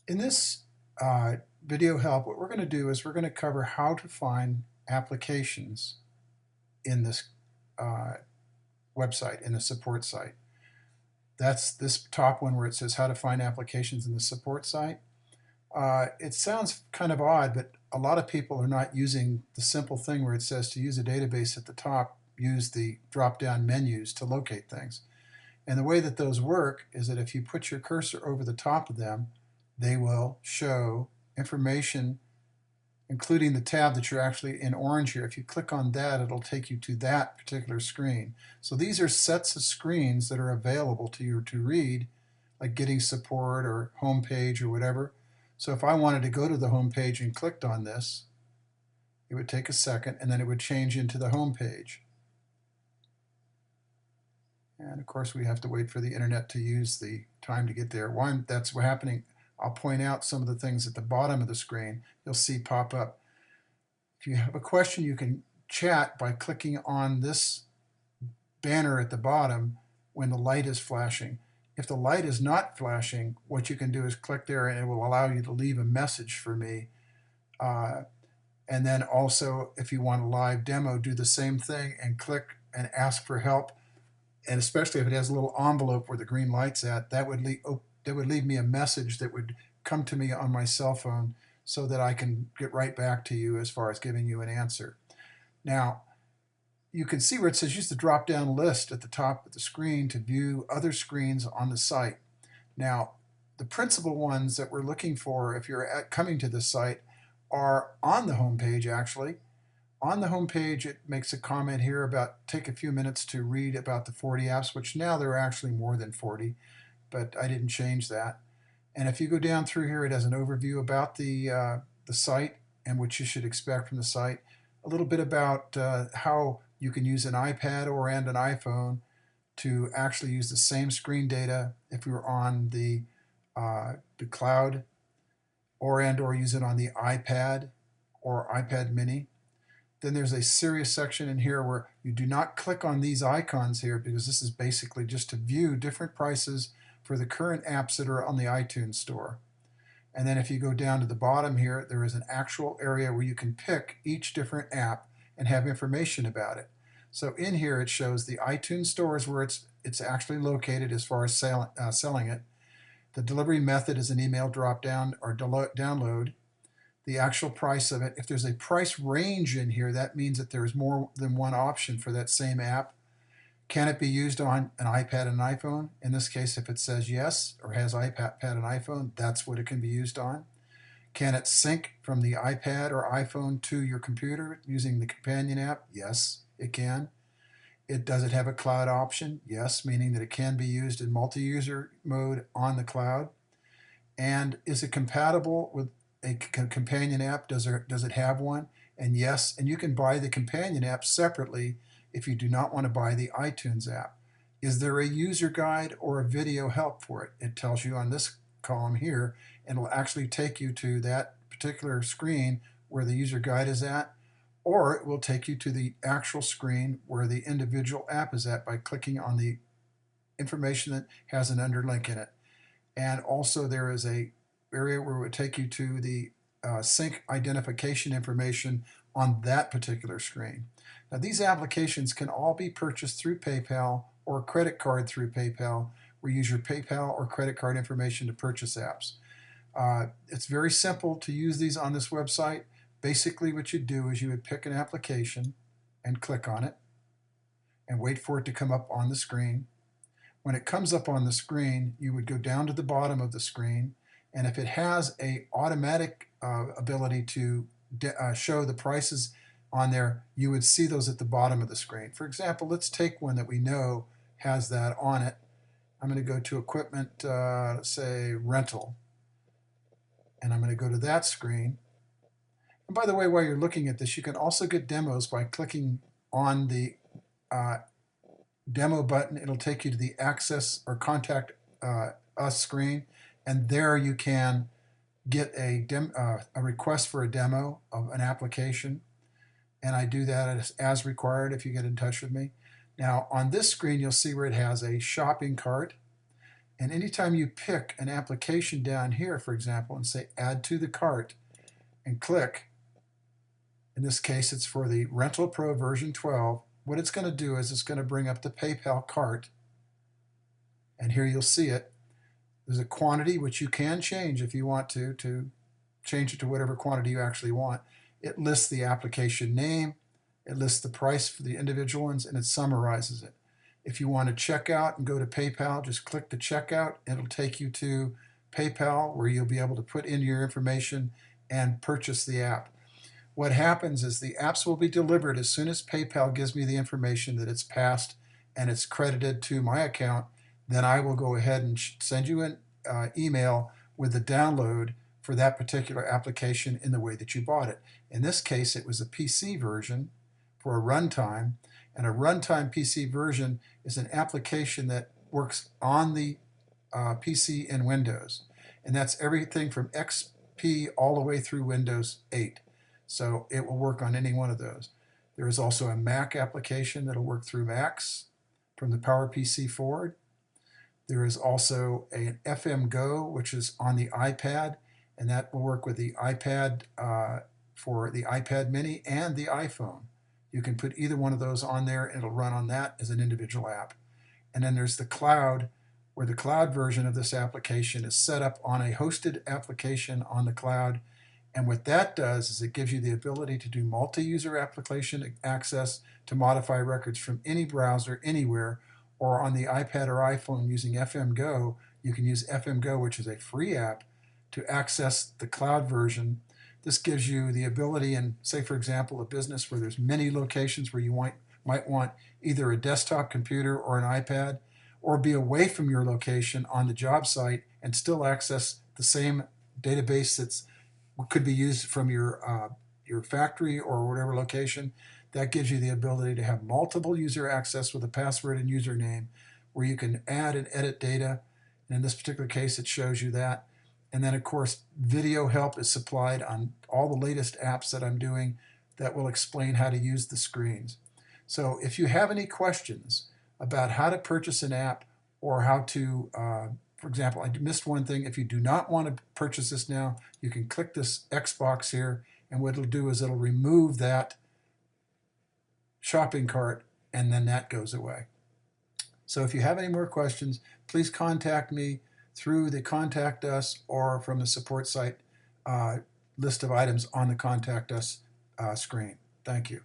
In this video help, what we're going to do is we're going to cover how to find applications in this uh, website, in the support site. That's this top one where it says how to find applications in the support site. It sounds kind of odd, but a lot of people are not using the simple thing where it says to use a database at the top, use the drop-down menus to locate things. And the way that those work is that if you put your cursor over the top of them, they will show information, including the tab that you're actually in orange here. If you click on that, it'll take you to that particular screen. So these are sets of screens that are available to you to read, like getting support or home page or whatever. So if I wanted to go to the home page and clicked on this, it would take a second and then it would change into the home page. And of course, we have to wait for the internet to use the time to get there. One, that's what's happening. I'll point out some of the things at the bottom of the screen you'll see pop up. If you have a question, you can chat by clicking on this banner at the bottom when the light is flashing. If the light is not flashing, what you can do is click there and it will allow you to leave a message for me. And then also, if you want a live demo, do the same thing and click and ask for help. And especially if it has a little envelope where the green light's at, that would leave me a message that would come to me on my cell phone so that I can get right back to you as far as giving you an answer. Now, you can see where it says use the drop-down list at the top of the screen to view other screens on the site. Now, the principal ones that we're looking for if you're coming to this site are on the home page actually. On the home page, it makes a comment here about take a few minutes to read about the 40 apps, which now there are actually more than 40, but I didn't change that. And if you go down through here, it has an overview about the site and what you should expect from the site. A little bit about how you can use an iPad or and an iPhone to actually use the same screen data if you're on the cloud or use it on the iPad or iPad mini. Then there's a serious section in here where you do not click on these icons here because this is basically just to view different prices for the current apps that are on the iTunes store. And then if you go down to the bottom here, there is an actual area where you can pick each different app and have information about it. So in here it shows the iTunes store is where it's actually located as far as selling it. The delivery method is an email drop down or download. The actual price of it. If there's a price range in here, that means that there's more than one option for that same app. Can it be used on an iPad and an iPhone? In this case, if it says yes or has iPad and iPhone, that's what it can be used on. Can it sync from the iPad or iPhone to your computer using the companion app? Yes, it can. Does it have a cloud option? Yes, meaning that it can be used in multi-user mode on the cloud. And is it compatible with a companion app? Does it have one? And yes, and you can buy the companion app separately if you do not want to buy the iTunes app. Is there a user guide or a video help for it? It tells you on this column here, and it'll actually take you to that particular screen where the user guide is at, or it will take you to the actual screen where the individual app is at by clicking on the information that has an underlink in it. And also there is a area where it would take you to the sync identification information on that particular screen. Now these applications can all be purchased through PayPal or a credit card through PayPal, where you use your PayPal or credit card information to purchase apps. It's very simple to use these on this website. Basically what you do is you would pick an application and click on it and wait for it to come up on the screen. When it comes up on the screen, you would go down to the bottom of the screen, and if it has a automatic ability to show the prices on there, you would see those at the bottom of the screen. For example, let's take one that we know has that on it. I'm going to go to equipment, let's say rental, and I'm going to go to that screen. And by the way, while you're looking at this, you can also get demos by clicking on the demo button. It'll take you to the access or contact us screen, and there you can get a request for a demo of an application, and I do that as required if you get in touch with me. Now on this screen you'll see where it has a shopping cart, And anytime you pick an application down here, for example, and say add to the cart and click, in this case it's for the Rental Pro version 12, what it's going to do is it's going to bring up the PayPal cart, and here you'll see it. There's a quantity which you can change if you want to change it to whatever quantity you actually want. It lists the application name, it lists the price for the individual ones, and it summarizes it. If you want to check out and go to PayPal, just click the checkout. It'll take you to PayPal where you'll be able to put in your information and purchase the app. What happens is the apps will be delivered as soon as PayPal gives me the information that it's passed and it's credited to my account. Then I will go ahead and send you an email with the download for that particular application in the way that you bought it. In this case, it was a PC version for a runtime, and a runtime PC version is an application that works on the PC in Windows, and that's everything from XP all the way through Windows 8. So it will work on any one of those. There is also a Mac application that will work through Macs from the PowerPC forward. There is also an FM Go, which is on the iPad, and that will work with the iPad for the iPad mini and the iPhone. You can put either one of those on there and it'll run on that as an individual app. And then there's the cloud, where the cloud version of this application is set up on a hosted application on the cloud. And what that does is it gives you the ability to do multi-user application access to modify records from any browser anywhere, or on the iPad or iPhone using FM Go. You can use FM Go, which is a free app, to access the cloud version. This gives you the ability in, say for example, a business where there's many locations where you might want either a desktop computer or an iPad, or be away from your location on the job site and still access the same database that's could be used from your factory or whatever location. That gives you the ability to have multiple user access with a password and username, where you can add and edit data. And in this particular case, it shows you that. And then, of course, video help is supplied on all the latest apps that I'm doing that will explain how to use the screens. So if you have any questions about how to purchase an app, or how to, for example, I missed one thing. If you do not want to purchase this now, you can click this X box here, and what it'll do is it'll remove that shopping cart, and then that goes away. So if you have any more questions, please contact me through the Contact Us or from the support site list of items on the Contact Us screen. Thank you.